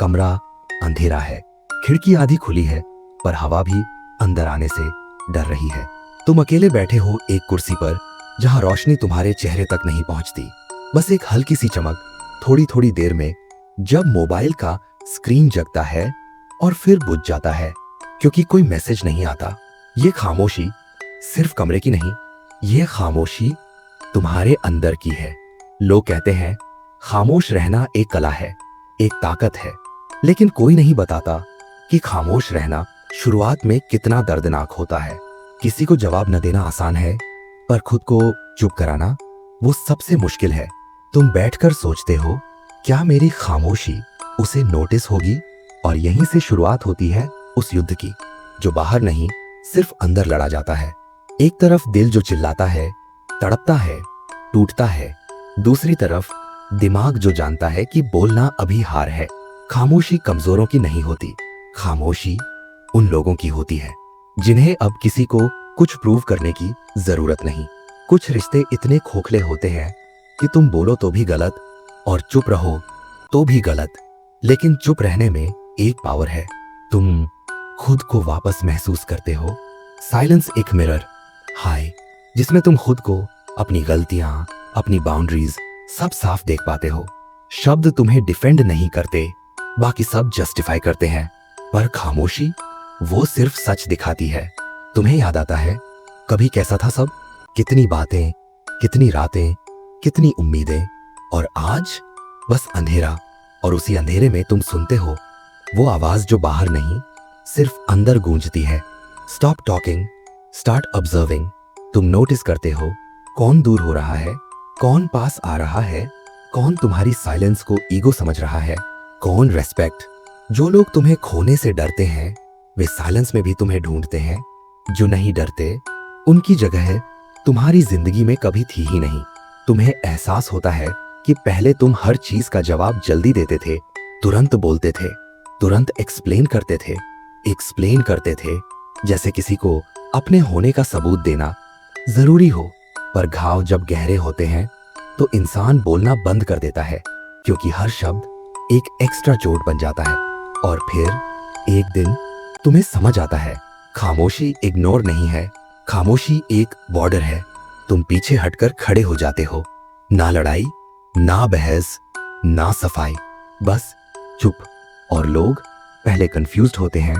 कमरा अंधेरा है, खिड़की आधी खुली है, पर हवा भी अंदर आने से डर रही है। तुम अकेले बैठे हो एक कुर्सी पर, जहां रोशनी तुम्हारे चेहरे तक नहीं पहुंचती, बस एक हल्की सी चमक थोड़ी थोड़ी देर में। जब मोबाइल का स्क्रीन जगता है और फिर बुझ जाता है क्योंकि कोई मैसेज नहीं आता। ये खामोशी सिर्फ कमरे की नहीं, ये खामोशी तुम्हारे अंदर की है। लोग कहते हैं खामोश रहना एक कला है, एक ताकत है, लेकिन कोई नहीं बताता कि खामोश रहना शुरुआत में कितना दर्दनाक होता है। किसी को जवाब न देना आसान है, पर खुद को चुप कराना वो सबसे मुश्किल है। तुम बैठकर सोचते हो, क्या मेरी खामोशी उसे नोटिस होगी? और यहीं से शुरुआत होती है उस युद्ध की, जो बाहर नहीं सिर्फ अंदर लड़ा जाता है। एक तरफ दिल जो चिल्लाता है, तड़पता है, टूटता है, दूसरी तरफ दिमाग जो जानता है कि बोलना अभी हार है। खामोशी कमजोरों की नहीं होती, खामोशी उन लोगों की होती है जिन्हें अब किसी को कुछ प्रूव करने की जरूरत नहीं। कुछ रिश्ते इतने खोखले होते हैं कि तुम बोलो तो भी गलत और चुप रहो तो भी गलत, लेकिन चुप रहने में एक पावर है। तुम खुद को वापस महसूस करते हो। साइलेंस एक मिरर हाय, जिसमें तुम खुद को, अपनी गलतियां, अपनी बाउंड्रीज सब साफ देख पाते हो। शब्द तुम्हें डिफेंड नहीं करते, बाकी सब जस्टिफाई करते हैं, पर खामोशी वो सिर्फ सच दिखाती है। तुम्हें याद आता है कभी कैसा था सब? कितनी बातें, कितनी रातें, कितनी उम्मीदें, और आज बस अंधेरा। और उसी अंधेरे में तुम सुनते हो वो आवाज जो बाहर नहीं सिर्फ अंदर गूंजती है। Stop talking, start observing. तुम नोटिस करते हो कौन दूर हो रहा है, कौन पास आ रहा है, कौन तुम्हारी साइलेंस को ईगो समझ रहा है, कौन रेस्पेक्ट। जो लोग तुम्हें खोने से डरते हैं वे साइलेंस में भी तुम्हें ढूंढते हैं। जो नहीं डरते उनकी जगह तुम्हारी जिंदगी में कभी थी ही नहीं। तुम्हें एहसास होता है कि पहले तुम हर चीज का जवाब जल्दी देते थे, तुरंत बोलते थे, तुरंत एक्सप्लेन करते थे जैसे किसी को अपने होने का सबूत देना जरूरी हो। पर घाव जब गहरे होते हैं तो इंसान बोलना बंद कर देता है, क्योंकि हर शब्द एक एक्स्ट्रा चोट बन जाता है। और फिर एक दिन तुम्हें समझ आता है खामोशी इग्नोर नहीं है, खामोशी एक बॉर्डर है। तुम पीछे हटकर खड़े हो जाते हो। ना लड़ाई, ना बहस, ना सफाई, बस चुप। और लोग पहले कंफ्यूज्ड होते हैं,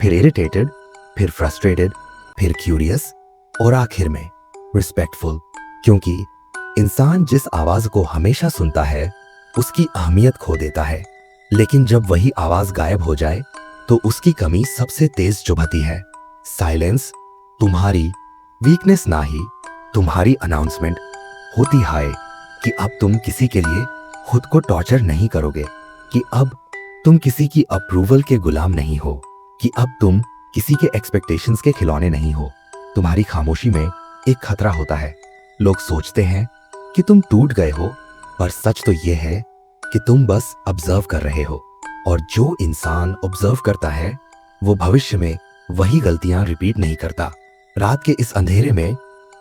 फिर इरिटेटेड, फिर फ्रस्ट्रेटेड, फिर क्यूरियस, और आखिर में रिस्पेक्टफुल। क्योंकि इंसान जिस आवाज को हमेशा सुनता है उसकी अहमियत खो देता है, लेकिन जब वही आवाज गायब हो जाए तो उसकी कमी सबसे तेज चुभती है। साइलेंस तुम्हारी वीकनेस ना ही तुम्हारी अनाउंसमेंट होती है कि अब तुम किसी के लिए खुद को टॉर्चर नहीं करोगे, कि अब तुम किसी की अप्रूवल के गुलाम नहीं हो, कि अब तुम किसी के एक्सपेक्टेशंस के खिलौने नहीं हो। तुम्हारी खामोशी में एक खतरा होता है। लोग सोचते हैं कि तुम टूट गए हो, पर सच तो यह है कि तुम बस ऑब्जर्व कर रहे हो। और जो इंसान ऑब्जर्व करता है वो भविष्य में वही गलतियां रिपीट नहीं करता। रात के इस अंधेरे में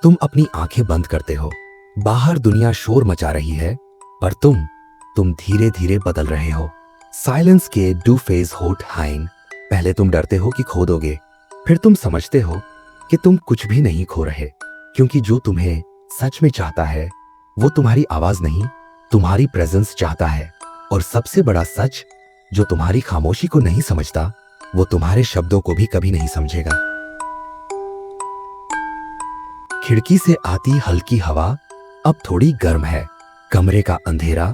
तुम अपनी आंखें बंद करते हो। बाहर दुनिया शोर मचा रही है, पर तुम धीरे धीरे बदल रहे हो। साइलेंस के डू फेज होट हाइन। पहले तुम डरते हो कि खो दोगे, फिर तुम समझते हो कि तुम कुछ भी नहीं खो रहे, क्योंकि जो तुम्हें सच में चाहता है वो तुम्हारी आवाज नहीं, तुम्हारी प्रेजेंस चाहता है। और सबसे बड़ा सच, जो तुम्हारी खामोशी को नहीं समझता वो तुम्हारे शब्दों को भी कभी नहीं समझेगा। खिड़की से आती हल्की हवा अब थोड़ी गर्म है। कमरे का अंधेरा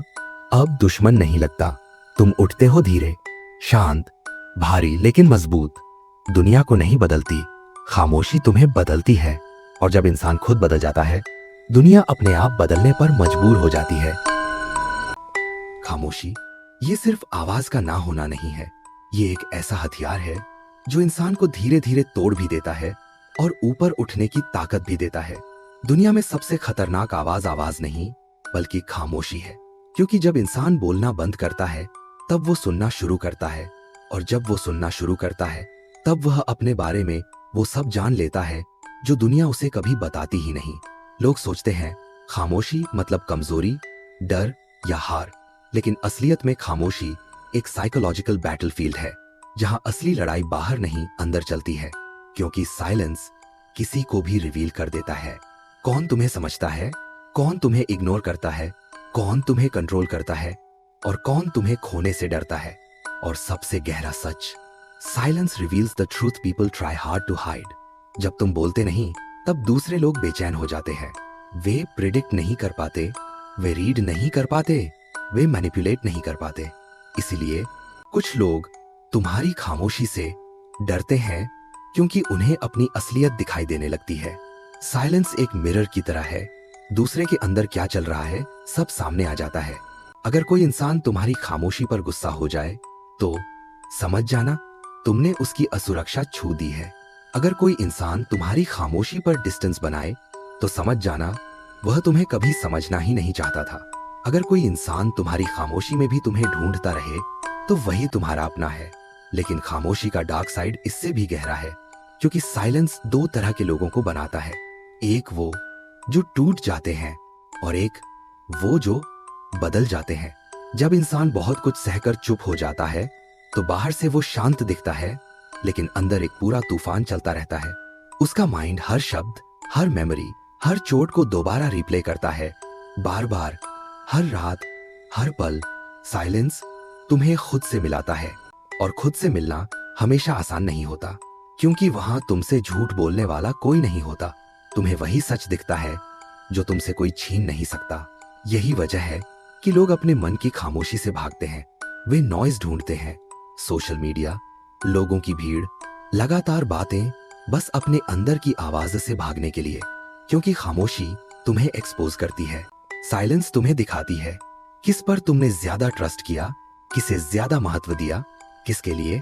अब दुश्मन नहीं लगता। तुम उठते हो धीरे, शांत, भारी लेकिन मजबूत। दुनिया को नहीं बदलती, खामोशी तुम्हें बदलती है। और जब इंसान खुद बदल जाता है, दुनिया अपने आप बदलने पर मजबूर हो जाती है। खामोशी ये सिर्फ आवाज का ना होना नहीं है, ये एक ऐसा हथियार है जो इंसान को धीरे धीरे तोड़ भी देता है और ऊपर उठने की ताकत भी देता है। दुनिया में सबसे खतरनाक आवाज नहीं बल्कि खामोशी है, क्योंकि जब इंसान बोलना बंद करता है तब वो सुनना शुरू करता है, और जब वो सुनना शुरू करता है तब वह अपने बारे में वो सब जान लेता है जो दुनिया उसे कभी बताती ही नहीं। लोग सोचते हैं खामोशी मतलब कमजोरी, डर या हार, लेकिन असलियत में खामोशी एक साइकोलॉजिकल बैटलफील्ड है जहां असली लड़ाई बाहर नहीं अंदर चलती है, क्योंकि साइलेंस किसी को भी रिवील कर देता है कौन तुम्हें समझता है, कौन तुम्हें इग्नोर करता है, कौन तुम्हें कंट्रोल करता है और कौन तुम्हें खोने से डरता है। और सबसे गहरा सच, silence reveals the truth people try hard to hide. जब तुम बोलते नहीं तब दूसरे लोग बेचैन हो जाते हैं। वे प्रिडिक्ट नहीं कर पाते, वे रीड नहीं कर पाते, वे मैनिपुलेट नहीं कर पाते। इसीलिए कुछ लोग तुम्हारी खामोशी से डरते हैं क्योंकि उन्हें अपनी असलियत दिखाई देने लगती है। साइलेंस एक मिरर की तरह है, दूसरे के अंदर क्या चल रहा है सब सामने आ जाता है। अगर कोई इंसान तुम्हारी खामोशी पर गुस्सा हो जाए तो समझ जाना तुमने उसकी असुरक्षा छू दी है। अगर कोई इंसान तुम्हारी खामोशी पर डिस्टेंस बनाए तो समझ जाना वह तुम्हें कभी समझना ही नहीं चाहता था। अगर कोई इंसान तुम्हारी खामोशी में भी तुम्हें ढूंढता रहे तो वही तुम्हारा अपना है। लेकिन खामोशी का डार्क साइड इससे भी गहरा है, क्योंकि साइलेंस दो तरह के लोगों को बनाता है। एक वो जो टूट जाते हैं और एक वो जो बदल जाते हैं। जब इंसान बहुत कुछ सहकर चुप हो जाता है तो बाहर से वो शांत दिखता है, लेकिन अंदर एक पूरा तूफान चलता रहता है। उसका माइंड हर शब्द, हर मेमोरी, हर चोट को दोबारा रिप्ले करता है, बार बार, हर रात, हर पल। साइलेंस तुम्हें खुद से मिलाता है, और खुद से मिलना हमेशा आसान नहीं होता, क्योंकि वहां तुमसे झूठ बोलने वाला कोई नहीं होता। तुम्हें वही सच दिखता है जो तुमसे कोई छीन नहीं सकता। यही वजह है कि लोग अपने मन की खामोशी से भागते हैं। वे नॉइज ढूंढते हैं, सोशल मीडिया, लोगों की भीड़, लगातार बातें, बस अपने अंदर की आवाज से भागने के लिए, क्योंकि खामोशी तुम्हें एक्सपोज करती है। साइलेंस तुम्हें दिखाती है किस पर तुमने ज्यादा ट्रस्ट किया, किसे ज्यादा महत्व दिया, किसके लिए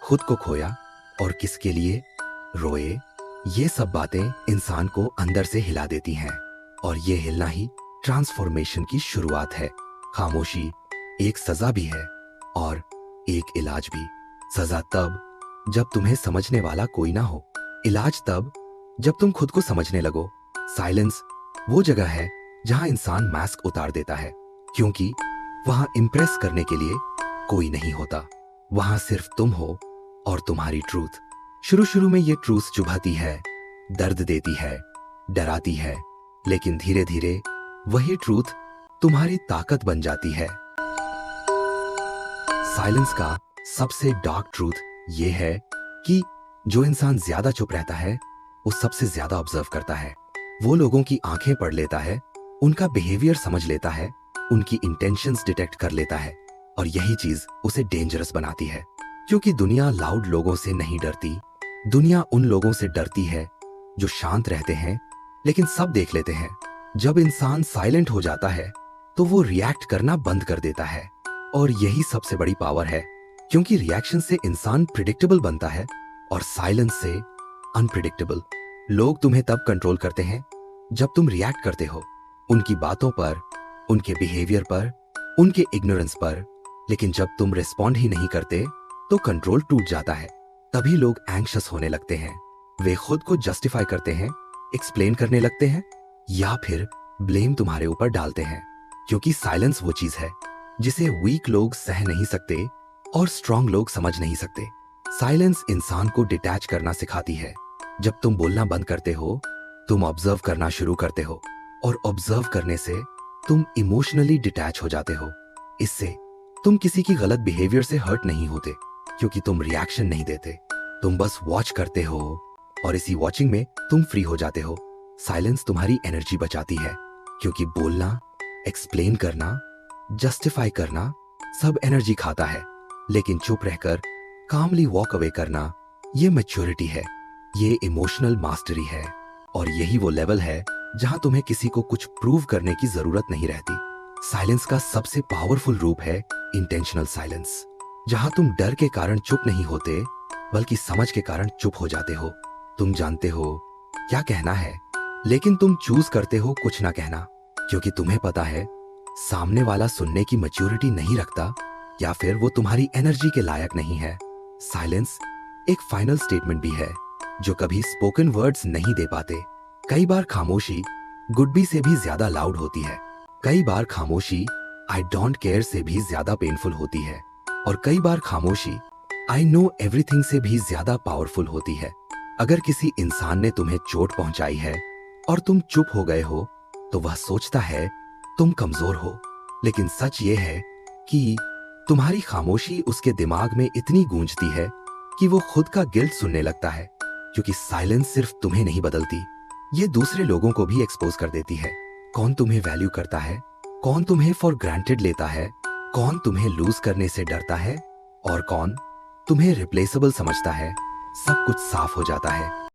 खुद को खोया और किसके लिए रोए। ये सब बातें इंसान को अंदर से हिला देती हैं, और ये हिलना ही ट्रांसफॉर्मेशन की शुरुआत है। खामोशी एक सजा भी है और एक इलाज भी। सजा तब जब तुम्हें समझने वाला कोई ना हो, इलाज तब जब तुम खुद को समझने लगो। साइलेंस वो जगह है जहां इंसान मास्क उतार देता है, क्योंकि वहां इंप्रेस करने के लिए कोई नहीं होता। वहां सिर्फ तुम हो और तुम्हारी ट्रूथ। शुरू शुरू में ये ट्रूथ चुभाती है, दर्द देती है, डराती है, लेकिन धीरे धीरे वही ट्रूथ तुम्हारी ताकत बन जाती है। साइलेंस का सबसे डार्क ट्रूथ ये है कि जो इंसान ज्यादा चुप रहता है वो सबसे ज्यादा ऑब्जर्व करता है। वो लोगों की आंखें पढ़ लेता है, उनका बिहेवियर समझ लेता है, उनकी इंटेंशंस डिटेक्ट कर लेता है, और यही चीज उसे डेंजरस बनाती है। क्योंकि दुनिया लाउड लोगों से नहीं डरती, दुनिया उन लोगों से डरती है जो शांत रहते हैं लेकिन सब देख लेते हैं। जब इंसान साइलेंट हो जाता है तो वो रिएक्ट करना बंद कर देता है, और यही सबसे बड़ी पावर है, क्योंकि रिएक्शन से इंसान प्रिडिक्टेबल बनता है और साइलेंस से अनप्रिडिक्टेबल। लोग तुम्हें तब कंट्रोल करते हैं जब तुम रिएक्ट करते हो, उनकी बातों पर, उनके बिहेवियर पर, उनके इग्नोरेंस पर। लेकिन जब तुम रिस्पॉन्ड ही नहीं करते तो कंट्रोल टूट जाता है। तभी लोग एंग्शियस होने लगते हैं, वे खुद को जस्टिफाई करते हैं, एक्सप्लेन करने लगते हैं, या फिर ब्लेम तुम्हारे ऊपर डालते हैं। क्योंकि साइलेंस वो चीज है जिसे वीक लोग सह नहीं सकते और स्ट्रांग लोग समझ नहीं सकते। साइलेंस इंसान को डिटैच करना सिखाती है। जब तुम बोलना बंद करते हो तुम ऑब्जर्व करना शुरू करते हो, और ऑब्जर्व करने से तुम इमोशनली डिटैच हो जाते हो। इससे तुम किसी की गलत बिहेवियर से हर्ट नहीं होते, क्योंकि तुम रिएक्शन नहीं देते, तुम बस वॉच करते हो, और इसी वॉचिंग में तुम फ्री हो जाते हो। साइलेंस तुम्हारी एनर्जी बचाती है, क्योंकि बोलना, एक्सप्लेन करना, जस्टिफाई करना सब एनर्जी खाता है। लेकिन चुप रहकर कामली वॉक अवे करना ये मैच्योरिटी है, ये इमोशनल मास्टरी है, और यही वो लेवल है जहां तुम्हें किसी को कुछ प्रूव करने की जरूरत नहीं रहती। साइलेंस का सबसे पावरफुल रूप है इंटेंशनल साइलेंस, जहां तुम डर के कारण चुप नहीं होते बल्कि समझ के कारण चुप हो जाते हो। तुम जानते हो क्या कहना है, लेकिन तुम चूज करते हो कुछ ना कहना, क्योंकि तुम्हें पता है सामने वाला सुनने की मैच्योरिटी नहीं रखता, या फिर वो तुम्हारी एनर्जी के लायक नहीं है। साइलेंस एक फाइनल स्टेटमेंट भी है जो कभी स्पोकन वर्ड्स नहीं दे पाते। कई बार खामोशी गुड बी से भी ज्यादा लाउड होती है, कई बार खामोशी आई डोंट केयर से भी ज्यादा पेनफुल होती है, और कई बार खामोशी आई नो एवरीथिंग से भी ज्यादा पावरफुल होती है। अगर किसी इंसान ने तुम्हें चोट पहुंचाई है और तुम चुप हो गए हो तो वह सोचता है तुम कमजोर हो, लेकिन सच ये है कि तुम्हारी खामोशी उसके दिमाग में इतनी गूंजती है कि वो खुद का गिल्ट सुनने लगता है, क्योंकि साइलेंस सिर्फ तुम्हें नहीं बदलती, ये दूसरे लोगों को भी एक्सपोज कर देती है। कौन तुम्हें वैल्यू करता है, कौन तुम्हें फॉर ग्रांटेड लेता है, कौन तुम्हें लूज करने से डरता है और कौन तुम्हें रिप्लेसेबल समझता है, सब कुछ साफ हो जाता है।